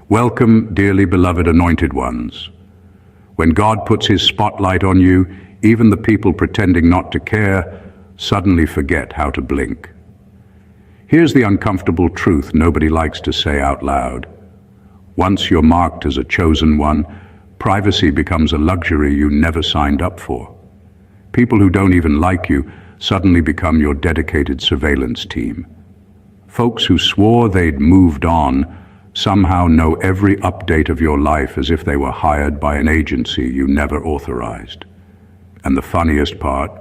Welcome, dearly beloved anointed ones. When God puts his spotlight on you, even the people pretending not to care suddenly forget how to blink. Here's the uncomfortable truth nobody likes to say out loud. Once you're marked as a chosen one, privacy becomes a luxury you never signed up for. People who don't even like you suddenly become your dedicated surveillance team. Folks who swore they'd moved on somehow know every update of your life as if they were hired by an agency you never authorized. And the funniest part,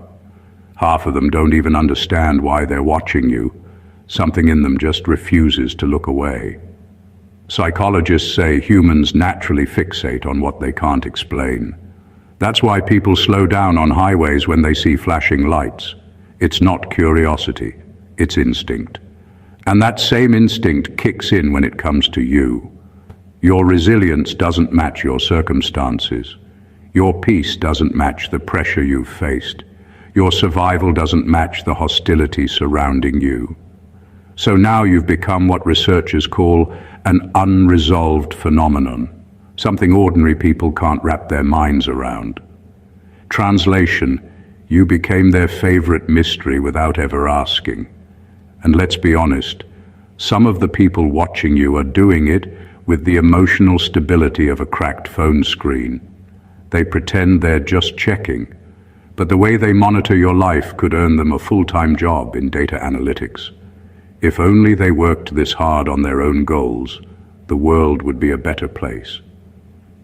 half of them don't even understand why they're watching you. Something in them just refuses to look away. Psychologists say humans naturally fixate on what they can't explain. That's why people slow down on highways when they see flashing lights. It's not curiosity, it's instinct. And that same instinct kicks in when it comes to you. Your resilience doesn't match your circumstances. Your peace doesn't match the pressure you've faced. Your survival doesn't match the hostility surrounding you. So now you've become what researchers call an unresolved phenomenon, something ordinary people can't wrap their minds around. Translation, you became their favorite mystery without ever asking. And let's be honest, some of the people watching you are doing it with the emotional stability of a cracked phone screen. They pretend they're just checking, but the way they monitor your life could earn them a full-time job in data analytics. If only they worked this hard on their own goals, the world would be a better place.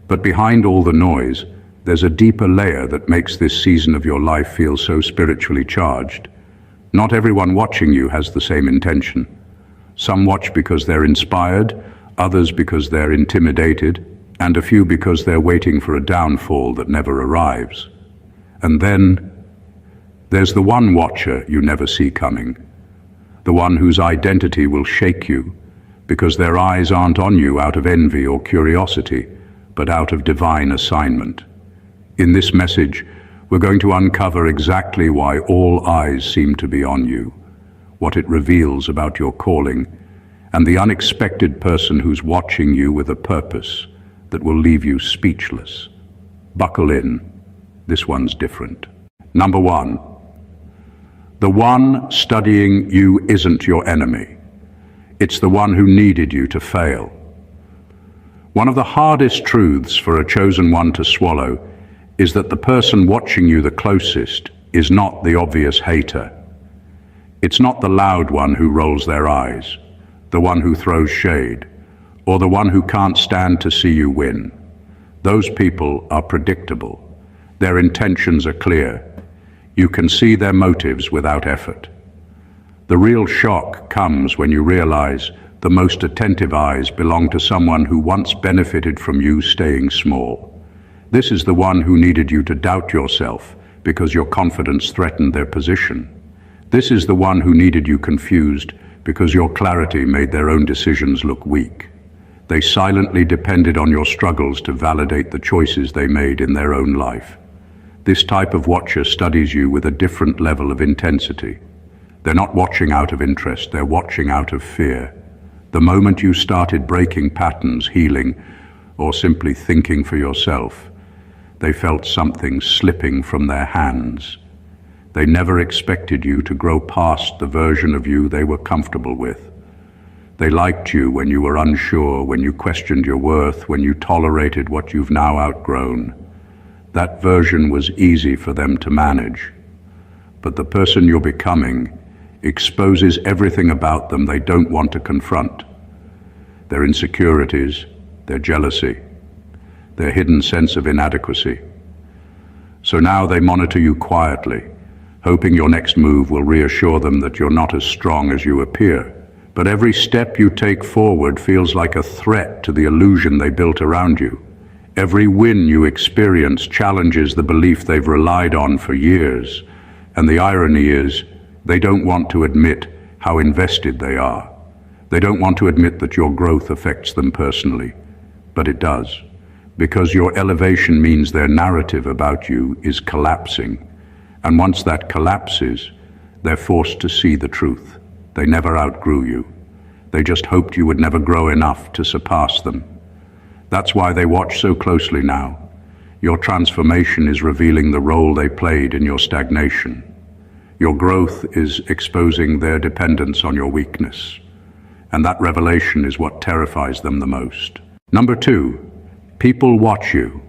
But behind all the noise, there's a deeper layer that makes this season of your life feel so spiritually charged. Not everyone watching you has the same intention. Some watch because they're inspired, others because they're intimidated, and a few because they're waiting for a downfall that never arrives. And then there's the one watcher you never see coming, the one whose identity will shake you because their eyes aren't on you out of envy or curiosity, but out of divine assignment. In this message, we're going to uncover exactly why all eyes seem to be on you, what it reveals about your calling, and the unexpected person who's watching you with a purpose that will leave you speechless. Buckle in. This one's different. Number one, the one studying you isn't your enemy. It's the one who needed you to fail. One of the hardest truths for a chosen one to swallow is that the person watching you the closest is not the obvious hater. It's not the loud one who rolls their eyes, the one who throws shade, or the one who can't stand to see you win. Those people are predictable. Their intentions are clear. You can see their motives without effort. The real shock comes when you realize the most attentive eyes belong to someone who once benefited from you staying small. This is the one who needed you to doubt yourself because your confidence threatened their position. This is the one who needed you confused because your clarity made their own decisions look weak. They silently depended on your struggles to validate the choices they made in their own life. This type of watcher studies you with a different level of intensity. They're not watching out of interest, they're watching out of fear. The moment you started breaking patterns, healing, or simply thinking for yourself, they felt something slipping from their hands. They never expected you to grow past the version of you they were comfortable with. They liked you when you were unsure, when you questioned your worth, when you tolerated what you've now outgrown. That version was easy for them to manage. But the person you're becoming exposes everything about them they don't want to confront. Their insecurities, their jealousy, their hidden sense of inadequacy. So now they monitor you quietly, hoping your next move will reassure them that you're not as strong as you appear. But every step you take forward feels like a threat to the illusion they built around you. Every win you experience challenges the belief they've relied on for years. And the irony is, they don't want to admit how invested they are. They don't want to admit that your growth affects them personally, but it does. Because your elevation means their narrative about you is collapsing. And once that collapses, they're forced to see the truth. They never outgrew you. They just hoped you would never grow enough to surpass them. That's why they watch so closely now. Your transformation is revealing the role they played in your stagnation. Your growth is exposing their dependence on your weakness. And that revelation is what terrifies them the most. Number 2, people watch you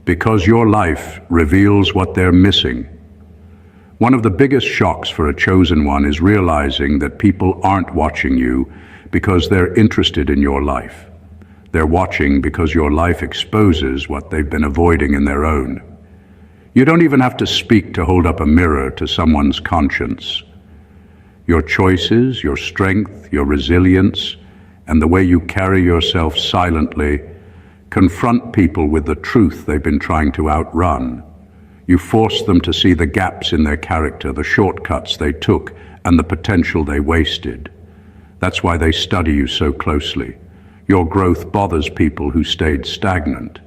because your life reveals what they're missing. One of the biggest shocks for a chosen one is realizing that people aren't watching you because they're interested in your life. They're watching because your life exposes what they've been avoiding in their own. You don't even have to speak to hold up a mirror to someone's conscience. Your choices, your strength, your resilience, and the way you carry yourself silently confront people with the truth they've been trying to outrun. You force them to see the gaps in their character, the shortcuts they took, and the potential they wasted. That's why they study you so closely. Your growth bothers people who stayed stagnant.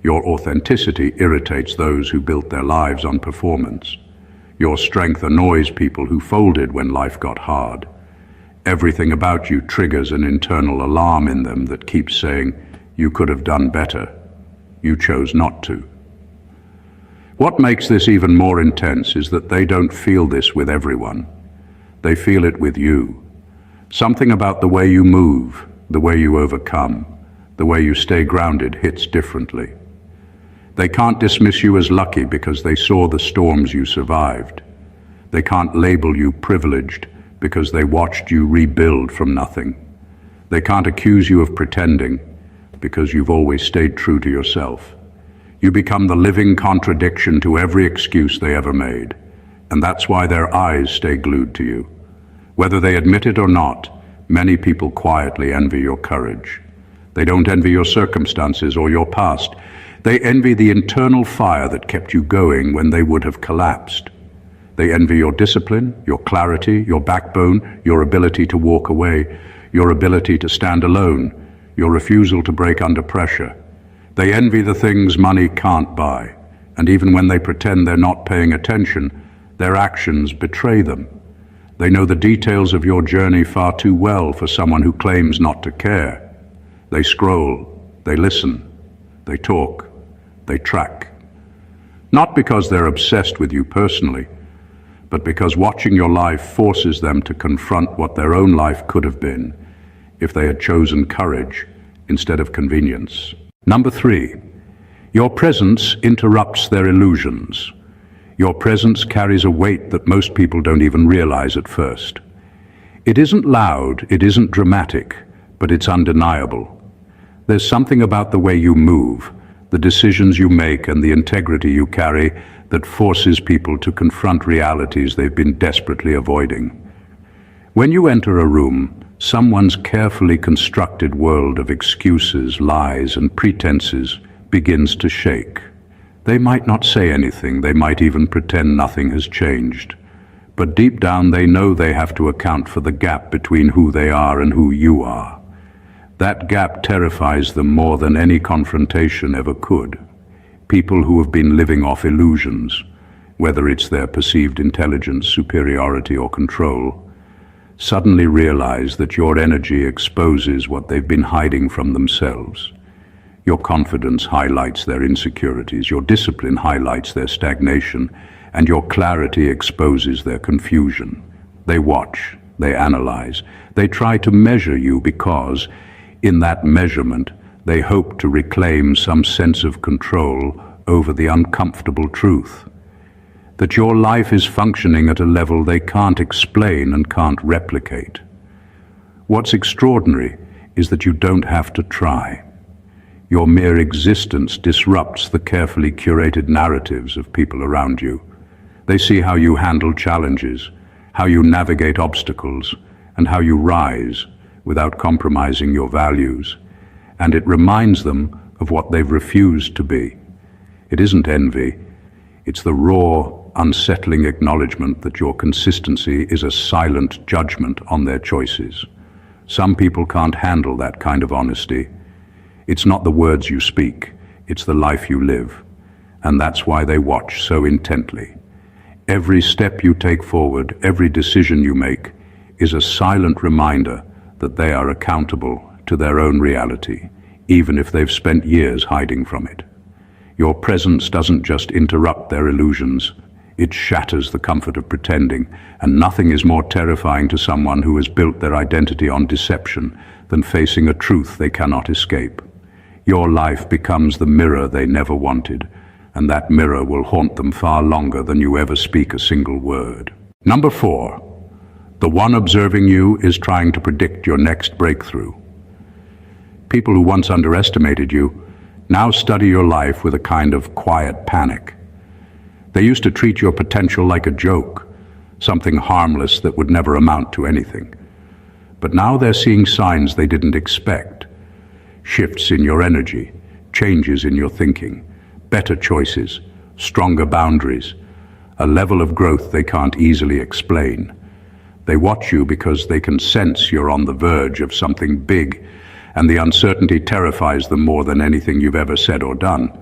Your authenticity irritates those who built their lives on performance. Your strength annoys people who folded when life got hard. Everything about you triggers an internal alarm in them that keeps saying, "You could have done better. You chose not to." What makes this even more intense is that they don't feel this with everyone. They feel it with you. Something about the way you move, the way you overcome, the way you stay grounded hits differently. They can't dismiss you as lucky because they saw the storms you survived. They can't label you privileged because they watched you rebuild from nothing. They can't accuse you of pretending because you've always stayed true to yourself. You become the living contradiction to every excuse they ever made, and that's why their eyes stay glued to you. Whether they admit it or not, many people quietly envy your courage. They don't envy your circumstances or your past. They envy the internal fire that kept you going when they would have collapsed. They envy your discipline, your clarity, your backbone, your ability to walk away, your ability to stand alone, your refusal to break under pressure. They envy the things money can't buy, and even when they pretend they're not paying attention, their actions betray them. They know the details of your journey far too well for someone who claims not to care. They scroll, they listen, they talk, they track. Not because they're obsessed with you personally, but because watching your life forces them to confront what their own life could have been if they had chosen courage instead of convenience. Number 3, your presence interrupts their illusions. Your presence carries a weight that most people don't even realize at first. It isn't loud, it isn't dramatic, but it's undeniable. There's something about the way you move, the decisions you make, and the integrity you carry that forces people to confront realities they've been desperately avoiding. When you enter a room, someone's carefully constructed world of excuses, lies, and pretenses begins to shake. They might not say anything, they might even pretend nothing has changed. But deep down they know they have to account for the gap between who they are and who you are. That gap terrifies them more than any confrontation ever could. People who have been living off illusions, whether it's their perceived intelligence, superiority, or control, suddenly realize that your energy exposes what they've been hiding from themselves. Your confidence highlights their insecurities, your discipline highlights their stagnation, and your clarity exposes their confusion. They watch, they analyze, they try to measure you because, in that measurement, they hope to reclaim some sense of control over the uncomfortable truth. That your life is functioning at a level they can't explain and can't replicate. What's extraordinary is that you don't have to try. Your mere existence disrupts the carefully curated narratives of people around you. They see how you handle challenges, how you navigate obstacles, and how you rise without compromising your values. And it reminds them of what they've refused to be. It isn't envy. It's the raw, unsettling acknowledgement that your consistency is a silent judgment on their choices. Some people can't handle that kind of honesty. It's not the words you speak, it's the life you live. And that's why they watch so intently. Every step you take forward, every decision you make, is a silent reminder that they are accountable to their own reality, even if they've spent years hiding from it. Your presence doesn't just interrupt their illusions, it shatters the comfort of pretending, and nothing is more terrifying to someone who has built their identity on deception than facing a truth they cannot escape. Your life becomes the mirror they never wanted, and that mirror will haunt them far longer than you ever speak a single word. Number 4. The one observing you is trying to predict your next breakthrough. People who once underestimated you now study your life with a kind of quiet panic. They used to treat your potential like a joke, something harmless that would never amount to anything. But now they're seeing signs they didn't expect. Shifts in your energy, changes in your thinking, better choices, stronger boundaries, a level of growth they can't easily explain. They watch you because they can sense you're on the verge of something big, and the uncertainty terrifies them more than anything you've ever said or done.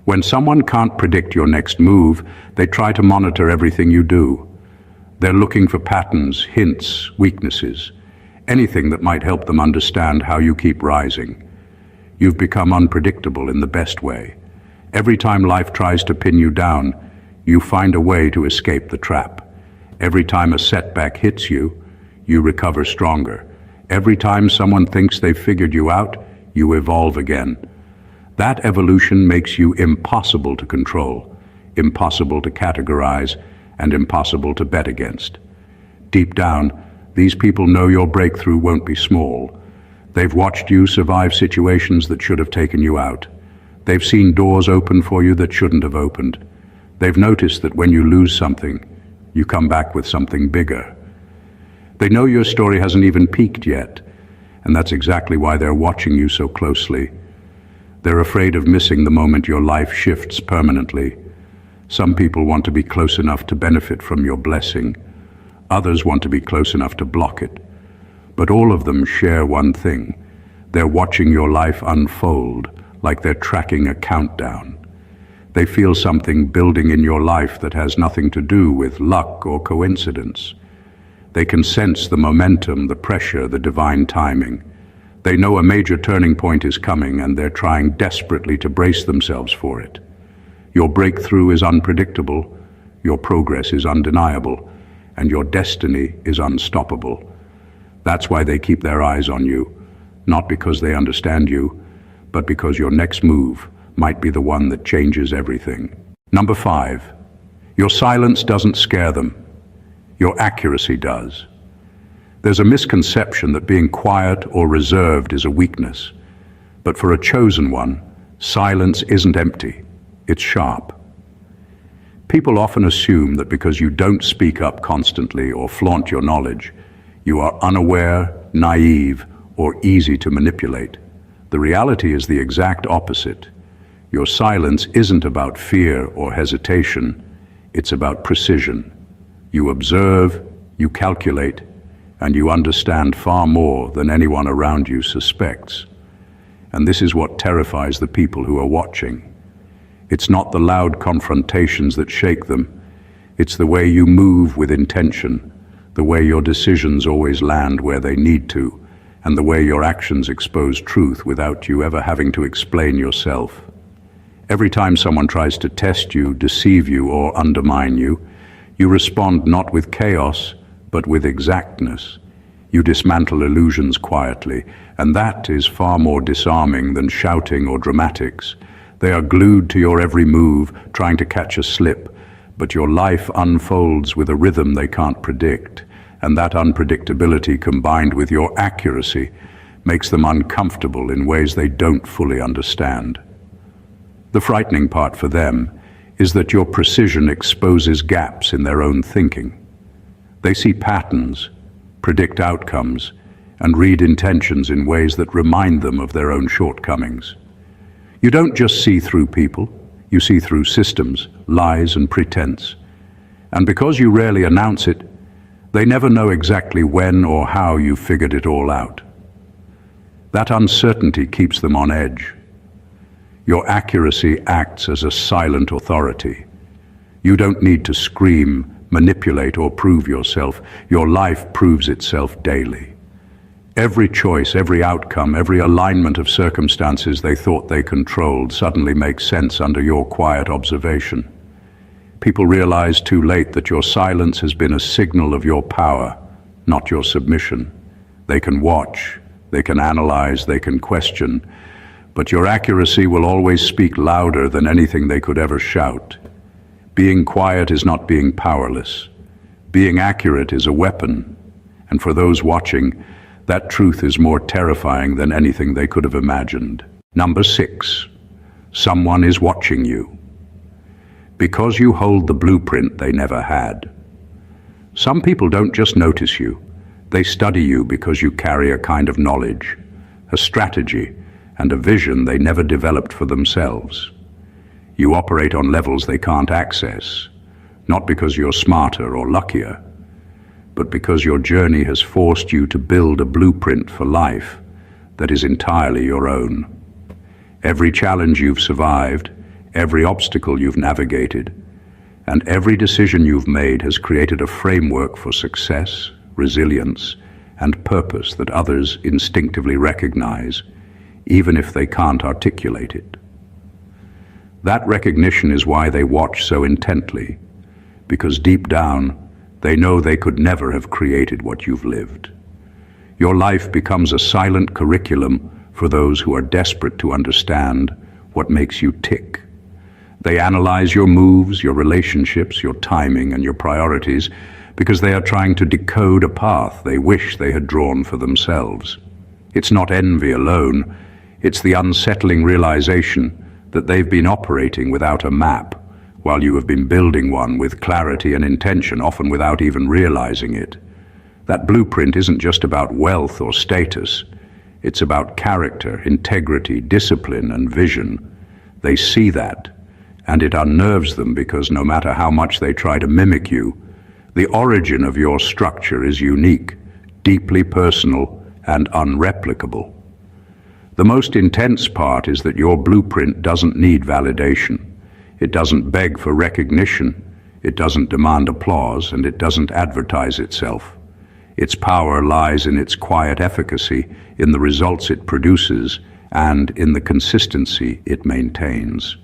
When someone can't predict your next move, they try to monitor everything you do. They're looking for patterns, hints, weaknesses, anything that might help them understand how you keep rising. You've become unpredictable in the best way. Every time life tries to pin you down, you find a way to escape the trap. Every time a setback hits you, you recover stronger. Every time someone thinks they've figured you out, you evolve again. That evolution makes you impossible to control, impossible to categorize, and impossible to bet against. Deep down, these people know your breakthrough won't be small. They've watched you survive situations that should have taken you out. They've seen doors open for you that shouldn't have opened. They've noticed that when you lose something, you come back with something bigger. They know your story hasn't even peaked yet, and that's exactly why they're watching you so closely. They're afraid of missing the moment your life shifts permanently. Some people want to be close enough to benefit from your blessing. Others want to be close enough to block it. But all of them share one thing. They're watching your life unfold, like they're tracking a countdown. They feel something building in your life that has nothing to do with luck or coincidence. They can sense the momentum, the pressure, the divine timing. They know a major turning point is coming, and they're trying desperately to brace themselves for it. Your breakthrough is unpredictable, your progress is undeniable, and your destiny is unstoppable. That's why they keep their eyes on you, not because they understand you, but because your next move might be the one that changes everything. Number 5, your silence doesn't scare them. Your accuracy does. There's a misconception that being quiet or reserved is a weakness. But for a chosen one, silence isn't empty, it's sharp. People often assume that because you don't speak up constantly or flaunt your knowledge, you are unaware, naive, or easy to manipulate. The reality is the exact opposite. Your silence isn't about fear or hesitation, it's about precision. You observe, you calculate, and you understand far more than anyone around you suspects. And this is what terrifies the people who are watching. It's not the loud confrontations that shake them. It's the way you move with intention, the way your decisions always land where they need to, and the way your actions expose truth without you ever having to explain yourself. Every time someone tries to test you, deceive you, or undermine you, you respond not with chaos, but with exactness. You dismantle illusions quietly, and that is far more disarming than shouting or dramatics. They are glued to your every move, trying to catch a slip, but your life unfolds with a rhythm they can't predict, and that unpredictability combined with your accuracy makes them uncomfortable in ways they don't fully understand. The frightening part for them is that your precision exposes gaps in their own thinking. They see patterns, predict outcomes, and read intentions in ways that remind them of their own shortcomings. You don't just see through people, you see through systems, lies, and pretense. And because you rarely announce it, they never know exactly when or how you figured it all out. That uncertainty keeps them on edge. Your accuracy acts as a silent authority. You don't need to scream, manipulate, or prove yourself. Your life proves itself daily. Every choice, every outcome, every alignment of circumstances they thought they controlled suddenly makes sense under your quiet observation. People realize too late that your silence has been a signal of your power, not your submission. They can watch, they can analyze, they can question, but your accuracy will always speak louder than anything they could ever shout. Being quiet is not being powerless. Being accurate is a weapon, and for those watching, that truth is more terrifying than anything they could have imagined. Number 6. Someone is watching you. Because you hold the blueprint they never had. Some people don't just notice you, they study you because you carry a kind of knowledge, a strategy, and a vision they never developed for themselves. You operate on levels they can't access, not because you're smarter or luckier, but because your journey has forced you to build a blueprint for life that is entirely your own. Every challenge you've survived, every obstacle you've navigated, and every decision you've made has created a framework for success, resilience, and purpose that others instinctively recognize, even if they can't articulate it. That recognition is why they watch so intently, because deep down, they know they could never have created what you've lived. Your life becomes a silent curriculum for those who are desperate to understand what makes you tick. They analyze your moves, your relationships, your timing, and your priorities because they are trying to decode a path they wish they had drawn for themselves. It's not envy alone, it's the unsettling realization that they've been operating without a map, while you have been building one with clarity and intention, often without even realizing it. That blueprint isn't just about wealth or status. It's about character, integrity, discipline, and vision. They see that, and it unnerves them because no matter how much they try to mimic you, the origin of your structure is unique, deeply personal, and unreplicable. The most intense part is that your blueprint doesn't need validation. It doesn't beg for recognition, it doesn't demand applause, and it doesn't advertise itself. Its power lies in its quiet efficacy, in the results it produces, and in the consistency it maintains.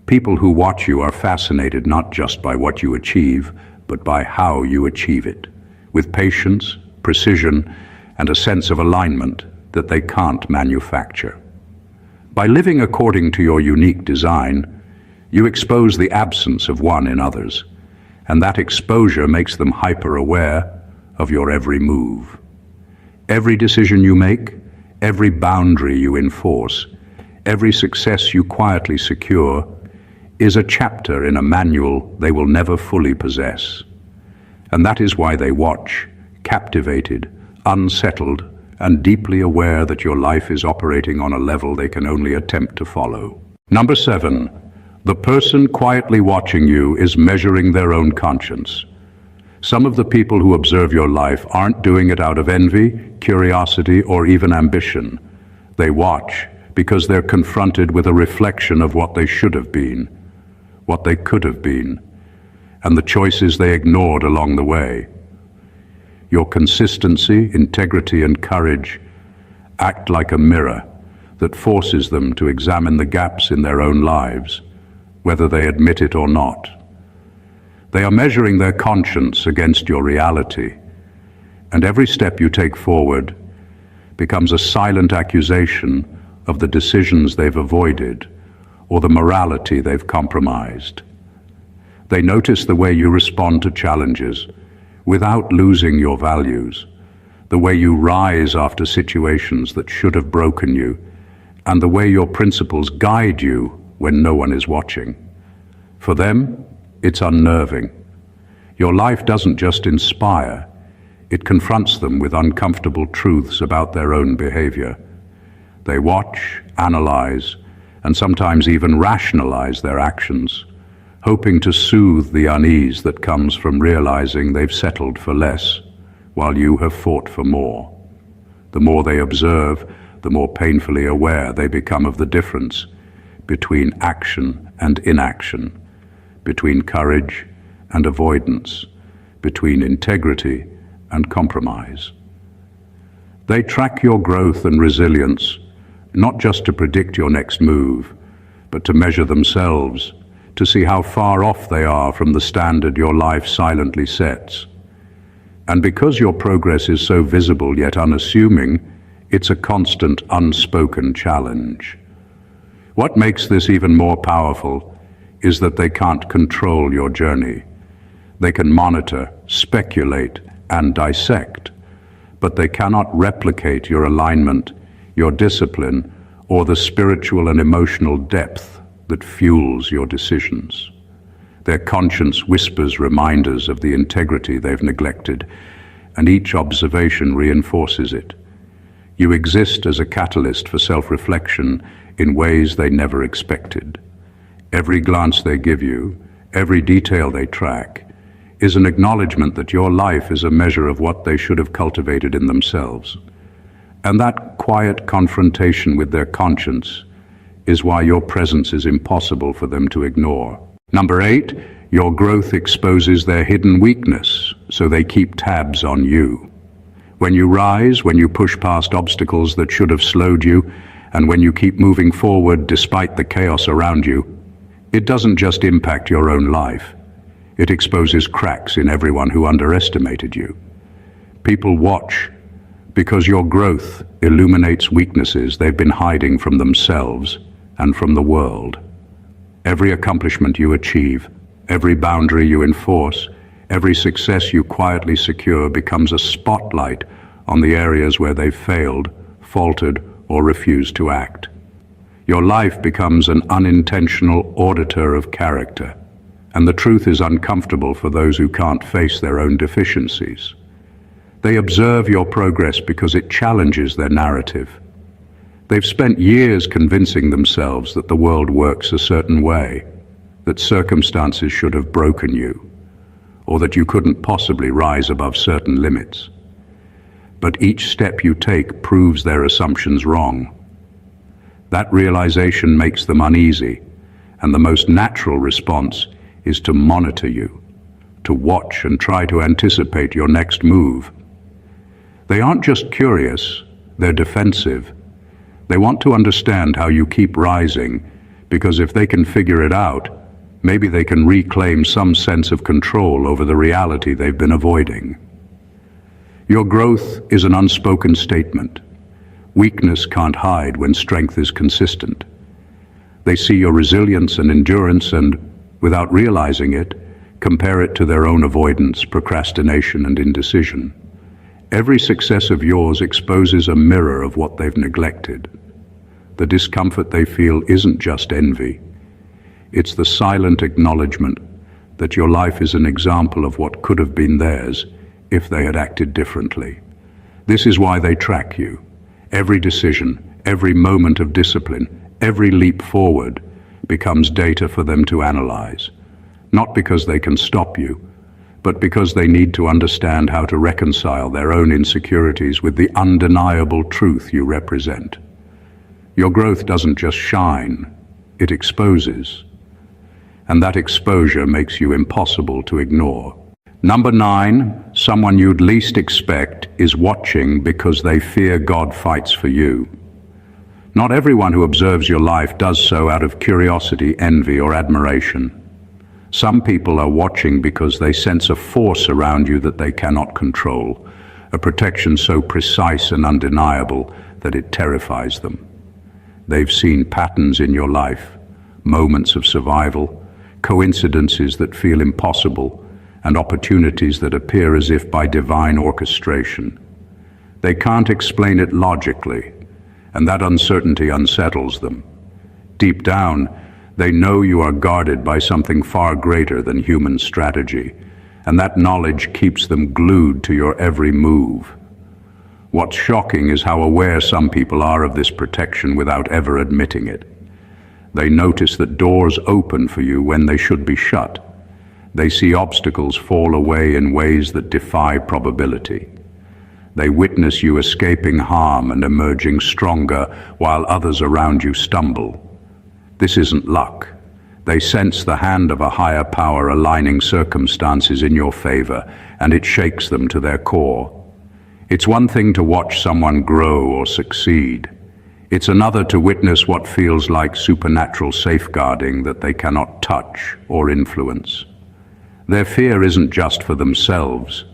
People who watch you are fascinated not just by what you achieve, but by how you achieve it, with patience, precision, and a sense of alignment that they can't manufacture. By living according to your unique design, you expose the absence of one in others, and that exposure makes them hyper-aware of your every move. Every decision you make, every boundary you enforce, every success you quietly secure, is a chapter in a manual they will never fully possess. And that is why they watch, captivated, unsettled, and deeply aware that your life is operating on a level they can only attempt to follow. Number 7. The person quietly watching you is measuring their own conscience. Some of the people who observe your life aren't doing it out of envy, curiosity, or even ambition. They watch because they're confronted with a reflection of what they should have been, what they could have been, and the choices they ignored along the way. Your consistency, integrity, and courage act like a mirror that forces them to examine the gaps in their own lives, whether they admit it or not. They are measuring their conscience against your reality, and every step you take forward becomes a silent accusation of the decisions they've avoided or the morality they've compromised. They notice the way you respond to challenges without losing your values, the way you rise after situations that should have broken you, and the way your principles guide you when no one is watching. For them, it's unnerving. Your life doesn't just inspire, it confronts them with uncomfortable truths about their own behavior. They watch, analyze, and sometimes even rationalize their actions, hoping to soothe the unease that comes from realizing they've settled for less, while you have fought for more. The more they observe, the more painfully aware they become of the difference between action and inaction, between courage and avoidance, between integrity and compromise. They track your growth and resilience, not just to predict your next move, but to measure themselves, to see how far off they are from the standard your life silently sets. And because your progress is so visible yet unassuming, it's a constant, unspoken challenge. What makes this even more powerful is that they can't control your journey. They can monitor, speculate, and dissect, but they cannot replicate your alignment, your discipline, or the spiritual and emotional depth that fuels your decisions. Their conscience whispers reminders of the integrity they've neglected, and each observation reinforces it. You exist as a catalyst for self-reflection in ways they never expected. Every glance they give you, every detail they track, is an acknowledgement that your life is a measure of what they should have cultivated in themselves. And that quiet confrontation with their conscience is why your presence is impossible for them to ignore. Number 8, your growth exposes their hidden weakness, so they keep tabs on you. When you rise, when you push past obstacles that should have slowed you, and when you keep moving forward despite the chaos around you, it doesn't just impact your own life. It exposes cracks in everyone who underestimated you. People watch because your growth illuminates weaknesses they've been hiding from themselves and from the world. Every accomplishment you achieve, every boundary you enforce, every success you quietly secure becomes a spotlight on the areas where they've failed, faltered, or refused to act. Your life becomes an unintentional auditor of character, and the truth is uncomfortable for those who can't face their own deficiencies. They observe your progress because it challenges their narrative. They've spent years convincing themselves that the world works a certain way, that circumstances should have broken you, or that you couldn't possibly rise above certain limits. But each step you take proves their assumptions wrong. That realization makes them uneasy, and the most natural response is to monitor you, to watch and try to anticipate your next move. They aren't just curious, they're defensive. They want to understand how you keep rising, because if they can figure it out, maybe they can reclaim some sense of control over the reality they've been avoiding. Your growth is an unspoken statement. Weakness can't hide when strength is consistent. They see your resilience and endurance and, without realizing it, compare it to their own avoidance, procrastination, and indecision. Every success of yours exposes a mirror of what they've neglected. The discomfort they feel isn't just envy. It's the silent acknowledgement that your life is an example of what could have been theirs if they had acted differently. This is why they track you. Every decision, every moment of discipline, every leap forward becomes data for them to analyze. Not because they can stop you, but because they need to understand how to reconcile their own insecurities with the undeniable truth you represent. Your growth doesn't just shine, it exposes. And that exposure makes you impossible to ignore. Number 9, someone you'd least expect is watching because they fear God fights for you. Not everyone who observes your life does so out of curiosity, envy, or admiration. Some people are watching because they sense a force around you that they cannot control, a protection so precise and undeniable that it terrifies them. They've seen patterns in your life, moments of survival, coincidences that feel impossible, and opportunities that appear as if by divine orchestration. They can't explain it logically, and that uncertainty unsettles them. Deep down, they know you are guarded by something far greater than human strategy, and that knowledge keeps them glued to your every move. What's shocking is how aware some people are of this protection without ever admitting it. They notice that doors open for you when they should be shut. They see obstacles fall away in ways that defy probability. They witness you escaping harm and emerging stronger while others around you stumble. This isn't luck. They sense the hand of a higher power aligning circumstances in your favor, and it shakes them to their core. It's one thing to watch someone grow or succeed. It's another to witness what feels like supernatural safeguarding that they cannot touch or influence. Their fear isn't just for themselves.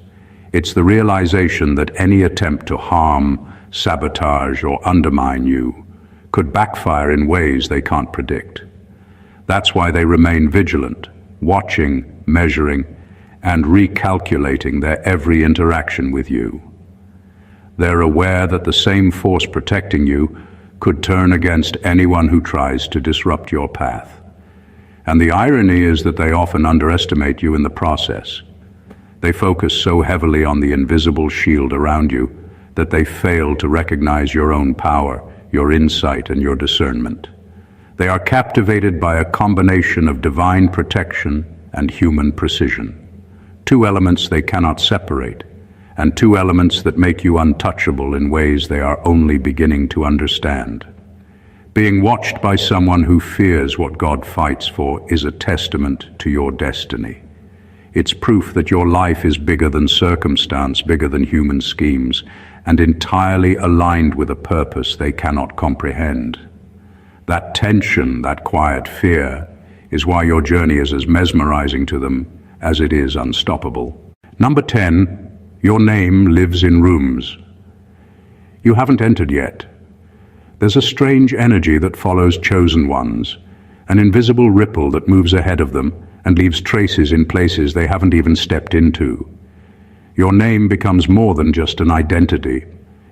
It's the realization that any attempt to harm, sabotage, or undermine you could backfire in ways they can't predict. That's why they remain vigilant, watching, measuring, and recalculating their every interaction with you. They're aware that the same force protecting you could turn against anyone who tries to disrupt your path. And the irony is that they often underestimate you in the process. They focus so heavily on the invisible shield around you that they fail to recognize your own power, your insight, and your discernment. They are captivated by a combination of divine protection and human precision. Two elements they cannot separate, and two elements that make you untouchable in ways they are only beginning to understand. Being watched by someone who fears what God fights for is a testament to your destiny. It's proof that your life is bigger than circumstance, bigger than human schemes, and entirely aligned with a purpose they cannot comprehend. That tension, that quiet fear, is why your journey is as mesmerizing to them as it is unstoppable. Number 10. Your name lives in rooms. You haven't entered yet. There's a strange energy that follows chosen ones, an invisible ripple that moves ahead of them and leaves traces in places they haven't even stepped into. Your name becomes more than just an identity.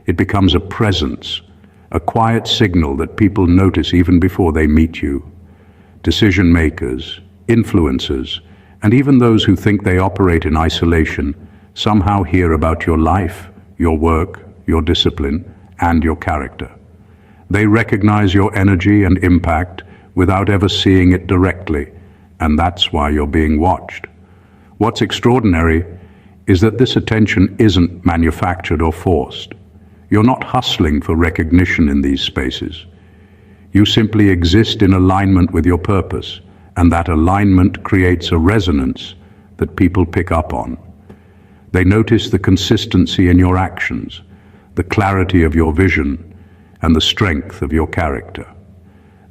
It becomes a presence, a quiet signal that people notice even before they meet you. Decision makers, influencers, and even those who think they operate in isolation somehow hear about your life, your work, your discipline, and your character. They recognize your energy and impact without ever seeing it directly, and that's why you're being watched. What's extraordinary is that this attention isn't manufactured or forced. You're not hustling for recognition in these spaces. You simply exist in alignment with your purpose, and that alignment creates a resonance that people pick up on. They notice the consistency in your actions, the clarity of your vision, and the strength of your character.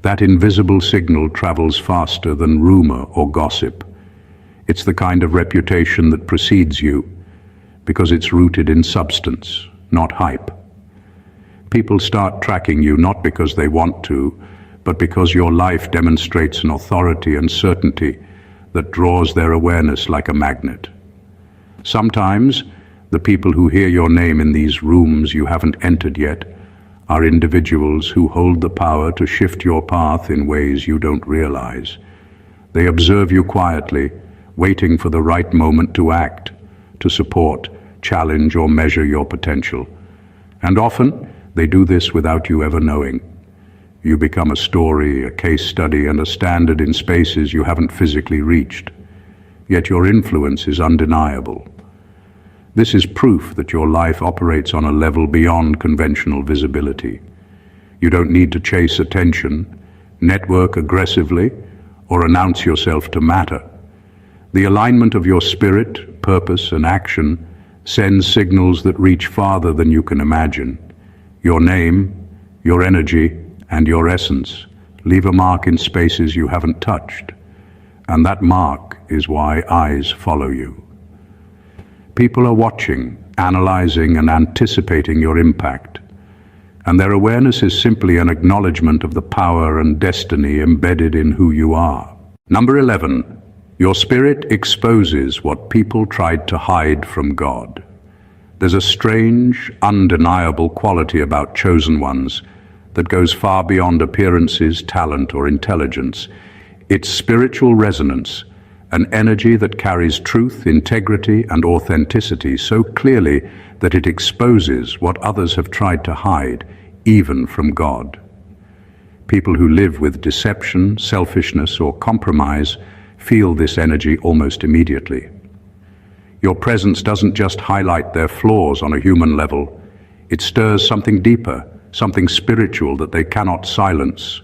That invisible signal travels faster than rumor or gossip. It's the kind of reputation that precedes you because it's rooted in substance, not hype. People start tracking you not because they want to, but because your life demonstrates an authority and certainty that draws their awareness like a magnet. Sometimes, the people who hear your name in these rooms you haven't entered yet are individuals who hold the power to shift your path in ways you don't realize. They observe you quietly, waiting for the right moment to act, to support, challenge, or measure your potential. And often, they do this without you ever knowing. You become a story, a case study, and a standard in spaces you haven't physically reached. Yet your influence is undeniable. This is proof that your life operates on a level beyond conventional visibility. You don't need to chase attention, network aggressively, or announce yourself to matter. The alignment of your spirit, purpose, and action sends signals that reach farther than you can imagine. Your name, your energy, and your essence leave a mark in spaces you haven't touched. And that mark is why eyes follow you. People are watching, analyzing, and anticipating your impact. And their awareness is simply an acknowledgement of the power and destiny embedded in who you are. Number 11. Your spirit exposes what people tried to hide from God. There's a strange, undeniable quality about chosen ones that goes far beyond appearances, talent, or intelligence. It's spiritual resonance, an energy that carries truth, integrity, and authenticity so clearly that it exposes what others have tried to hide, even from God. People who live with deception, selfishness, or compromise feel this energy almost immediately. Your presence doesn't just highlight their flaws on a human level, it stirs something deeper, something spiritual that they cannot silence.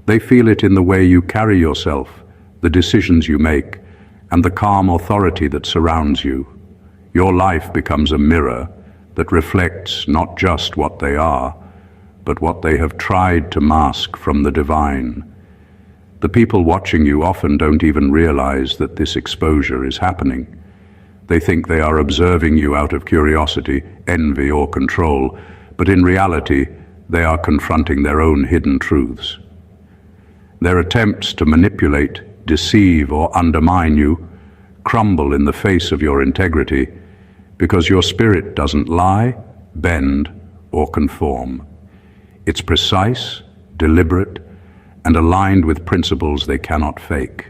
They feel it in the way you carry yourself, the decisions you make, and the calm authority that surrounds you. Your life becomes a mirror, that reflects not just what they are, but what they have tried to mask from the divine. The people watching you often don't even realize that this exposure is happening. They think they are observing you out of curiosity, envy, or control, but in reality, they are confronting their own hidden truths. Their attempts to manipulate, deceive, or undermine you crumble in the face of your integrity because your spirit doesn't lie, bend, or conform. It's precise, deliberate, and aligned with principles they cannot fake.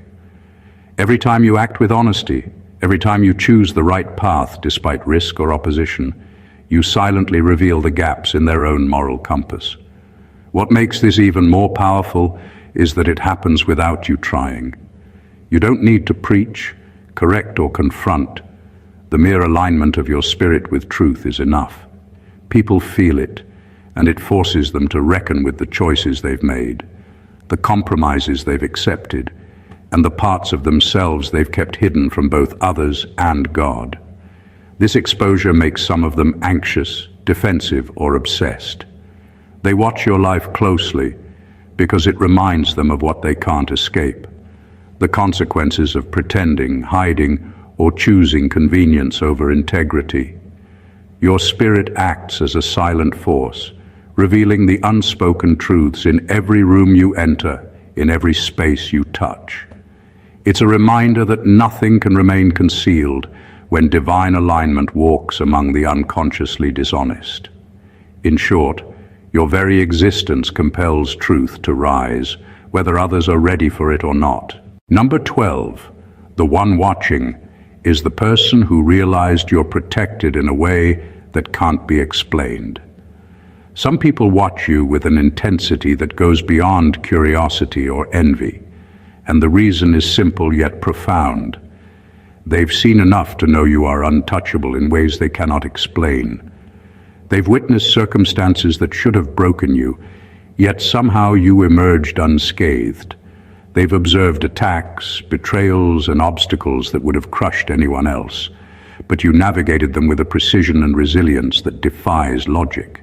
Every time you act with honesty, every time you choose the right path despite risk or opposition, you silently reveal the gaps in their own moral compass. What makes this even more powerful is that it happens without you trying. You don't need to preach, correct, or confront. The mere alignment of your spirit with truth is enough. People feel it, and it forces them to reckon with the choices they've made, the compromises they've accepted, and the parts of themselves they've kept hidden from both others and God. This exposure makes some of them anxious, defensive, or obsessed. They watch your life closely because it reminds them of what they can't escape, the consequences of pretending, hiding, or choosing convenience over integrity. Your spirit acts as a silent force, revealing the unspoken truths in every room you enter, in every space you touch. It's a reminder that nothing can remain concealed when divine alignment walks among the unconsciously dishonest. In short, your very existence compels truth to rise, whether others are ready for it or not. Number 12, the one watching, is the person who realized you're protected in a way that can't be explained. Some people watch you with an intensity that goes beyond curiosity or envy, and the reason is simple yet profound. They've seen enough to know you are untouchable in ways they cannot explain. They've witnessed circumstances that should have broken you, yet somehow you emerged unscathed. They've observed attacks, betrayals, and obstacles that would have crushed anyone else, but you navigated them with a precision and resilience that defies logic.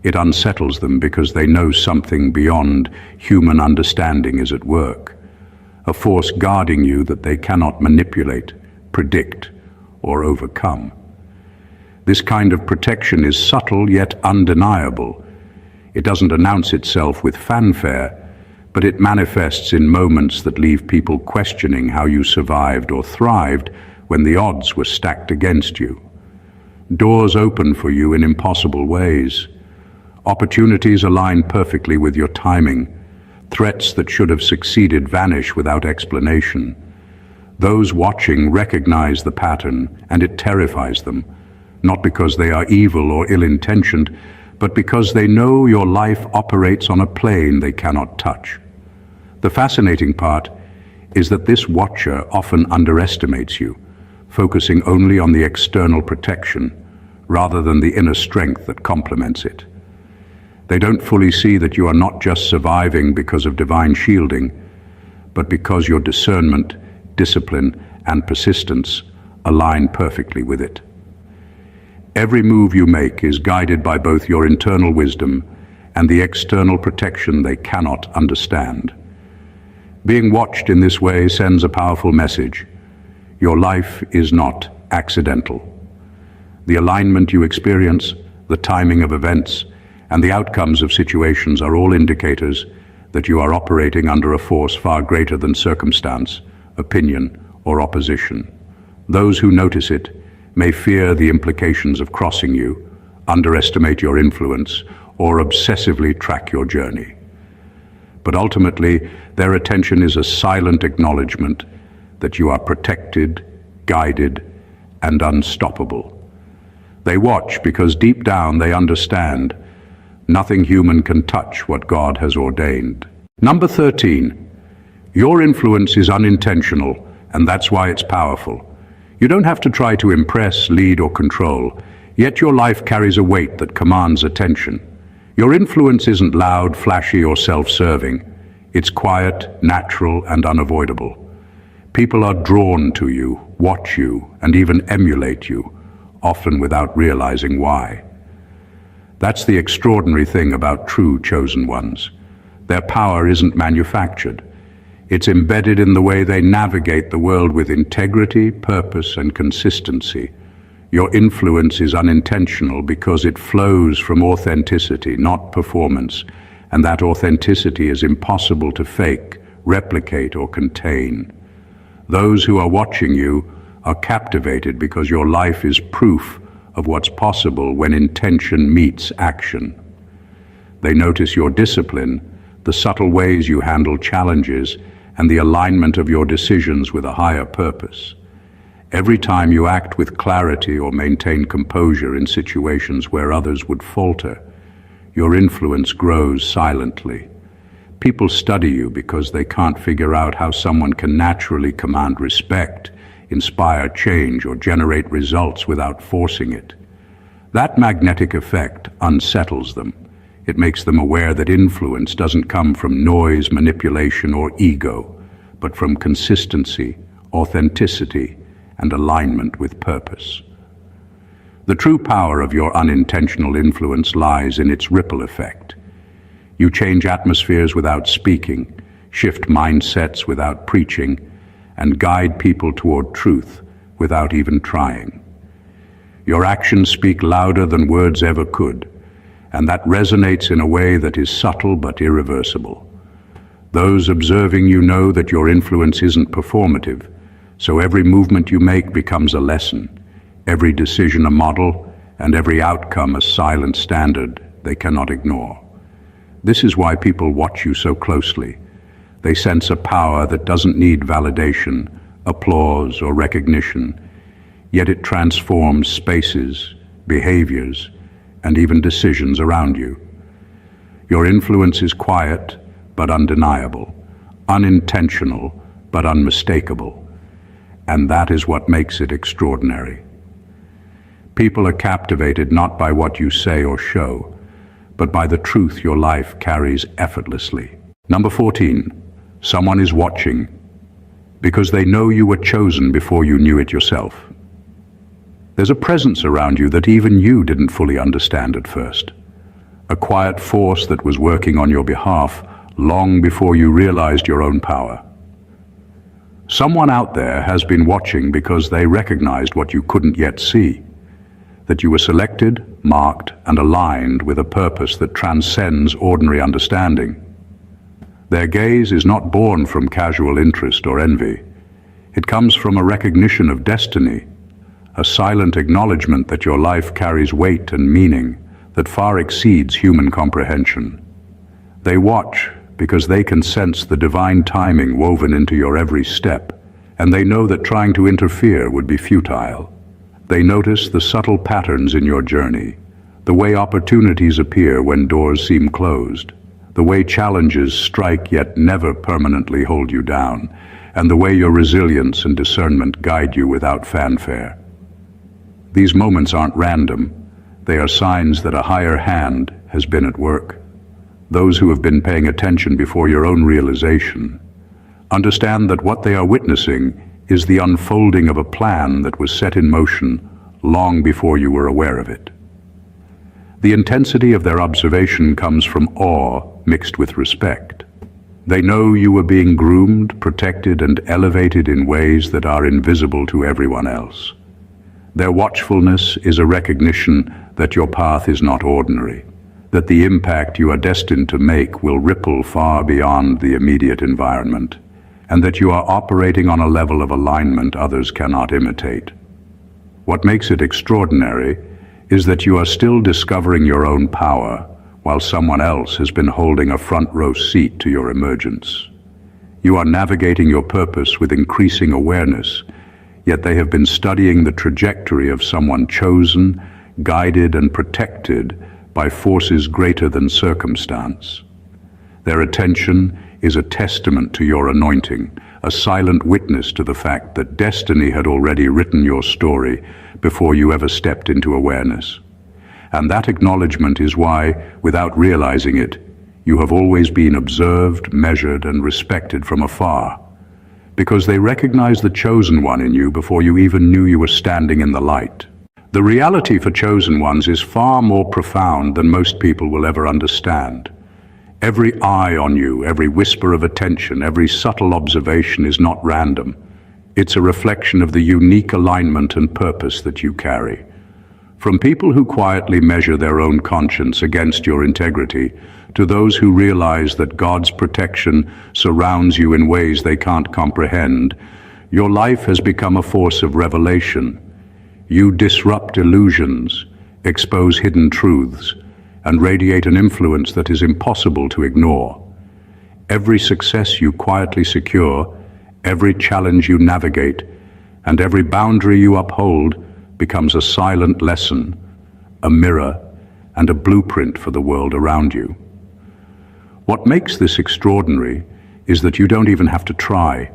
It unsettles them because they know something beyond human understanding is at work, a force guarding you that they cannot manipulate, predict, or overcome. This kind of protection is subtle yet undeniable. It doesn't announce itself with fanfare, but it manifests in moments that leave people questioning how you survived or thrived when the odds were stacked against you. Doors open for you in impossible ways. Opportunities align perfectly with your timing. Threats that should have succeeded vanish without explanation. Those watching recognize the pattern, and it terrifies them, not because they are evil or ill-intentioned, but because they know your life operates on a plane they cannot touch. The fascinating part is that this watcher often underestimates you, focusing only on the external protection rather than the inner strength that complements it. They don't fully see that you are not just surviving because of divine shielding, but because your discernment, discipline, and persistence align perfectly with it. Every move you make is guided by both your internal wisdom and the external protection they cannot understand. Being watched in this way sends a powerful message. Your life is not accidental. The alignment you experience, the timing of events, and the outcomes of situations are all indicators that you are operating under a force far greater than circumstance, opinion, or opposition. Those who notice it may fear the implications of crossing you, underestimate your influence, or obsessively track your journey. But ultimately, their attention is a silent acknowledgement that you are protected, guided, and unstoppable. They watch because deep down they understand nothing human can touch what God has ordained. Number 13, your influence is unintentional, and that's why it's powerful. You don't have to try to impress, lead, or control, yet your life carries a weight that commands attention. Your influence isn't loud, flashy, or self-serving. It's quiet, natural, and unavoidable. People are drawn to you, watch you, and even emulate you, often without realizing why. That's the extraordinary thing about true chosen ones. Their power isn't manufactured. It's embedded in the way they navigate the world with integrity, purpose, and consistency. Your influence is unintentional because it flows from authenticity, not performance, and that authenticity is impossible to fake, replicate, or contain. Those who are watching you are captivated because your life is proof of what's possible when intention meets action. They notice your discipline, the subtle ways you handle challenges, and the alignment of your decisions with a higher purpose. Every time you act with clarity or maintain composure in situations where others would falter, your influence grows silently. People study you because they can't figure out how someone can naturally command respect, inspire change, or generate results without forcing it. That magnetic effect unsettles them. It makes them aware that influence doesn't come from noise, manipulation, or ego, but from consistency, authenticity, and alignment with purpose. The true power of your unintentional influence lies in its ripple effect. You change atmospheres without speaking, shift mindsets without preaching, and guide people toward truth without even trying. Your actions speak louder than words ever could, and that resonates in a way that is subtle but irreversible. Those observing you know that your influence isn't performative, so every movement you make becomes a lesson, every decision a model, and every outcome a silent standard they cannot ignore. This is why people watch you so closely. They sense a power that doesn't need validation, applause, or recognition, yet it transforms spaces, behaviors, and even decisions around you. Your influence is quiet but undeniable, unintentional but unmistakable, and that is what makes it extraordinary. People are captivated not by what you say or show, but by the truth your life carries effortlessly. Number 14, someone is watching because they know you were chosen before you knew it yourself. There's a presence around you that even you didn't fully understand at first. A quiet force that was working on your behalf long before you realized your own power. Someone out there has been watching because they recognized what you couldn't yet see, that you were selected, marked, and aligned with a purpose that transcends ordinary understanding. Their gaze is not born from casual interest or envy. It comes from a recognition of destiny, a silent acknowledgement that your life carries weight and meaning that far exceeds human comprehension. They watch because they can sense the divine timing woven into your every step, and they know that trying to interfere would be futile. They notice the subtle patterns in your journey, the way opportunities appear when doors seem closed, the way challenges strike yet never permanently hold you down, and the way your resilience and discernment guide you without fanfare. These moments aren't random. They are signs that a higher hand has been at work. Those who have been paying attention before your own realization understand that what they are witnessing is the unfolding of a plan that was set in motion long before you were aware of it. The intensity of their observation comes from awe mixed with respect. They know you are being groomed, protected, and elevated in ways that are invisible to everyone else. Their watchfulness is a recognition that your path is not ordinary, that the impact you are destined to make will ripple far beyond the immediate environment, and that you are operating on a level of alignment others cannot imitate. What makes it extraordinary is that you are still discovering your own power, while someone else has been holding a front-row seat to your emergence. You are navigating your purpose with increasing awareness, yet they have been studying the trajectory of someone chosen, guided, and protected by forces greater than circumstance. Their attention is a testament to your anointing, a silent witness to the fact that destiny had already written your story before you ever stepped into awareness. And that acknowledgement is why, without realizing it, you have always been observed, measured, and respected from afar, because they recognize the chosen one in you before you even knew you were standing in the light. The reality for chosen ones is far more profound than most people will ever understand. Every eye on you, every whisper of attention, every subtle observation is not random. It's a reflection of the unique alignment and purpose that you carry. From people who quietly measure their own conscience against your integrity, to those who realize that God's protection surrounds you in ways they can't comprehend, your life has become a force of revelation. You disrupt illusions, expose hidden truths, and radiate an influence that is impossible to ignore. Every success you quietly secure, every challenge you navigate, and every boundary you uphold becomes a silent lesson, a mirror, and a blueprint for the world around you. What makes this extraordinary is that you don't even have to try.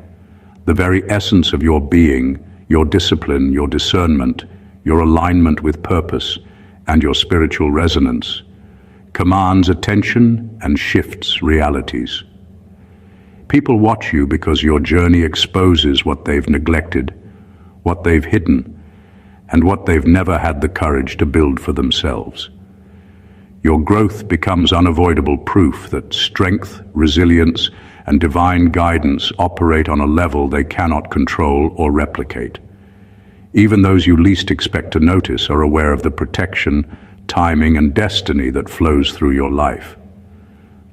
The very essence of your being, your discipline, your discernment, your alignment with purpose, and your spiritual resonance commands attention and shifts realities. People watch you because your journey exposes what they've neglected, what they've hidden, and what they've never had the courage to build for themselves. Your growth becomes unavoidable proof that strength, resilience, and divine guidance operate on a level they cannot control or replicate. Even those you least expect to notice are aware of the protection, timing, and destiny that flows through your life.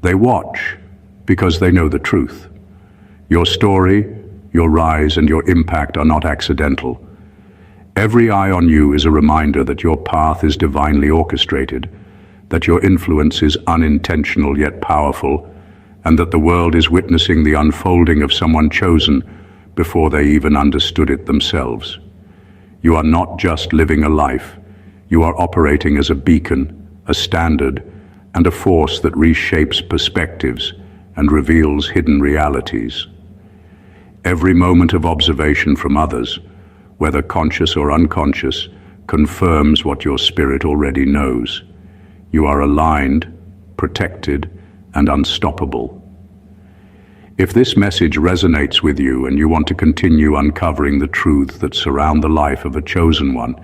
They watch because they know the truth. Your story, your rise, and your impact are not accidental. Every eye on you is a reminder that your path is divinely orchestrated, that your influence is unintentional yet powerful, and that the world is witnessing the unfolding of someone chosen before they even understood it themselves. You are not just living a life, you are operating as a beacon, a standard, and a force that reshapes perspectives and reveals hidden realities. Every moment of observation from others, whether conscious or unconscious, confirms what your spirit already knows. You are aligned, protected, and unstoppable. If this message resonates with you and you want to continue uncovering the truths that surround the life of a chosen one,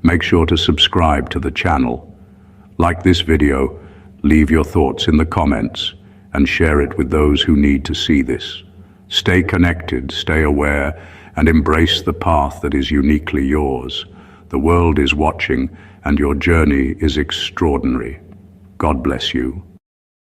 make sure to subscribe to the channel. Like this video, leave your thoughts in the comments and share it with those who need to see this. Stay connected, stay aware, and embrace the path that is uniquely yours. The world is watching, and your journey is extraordinary. God bless you.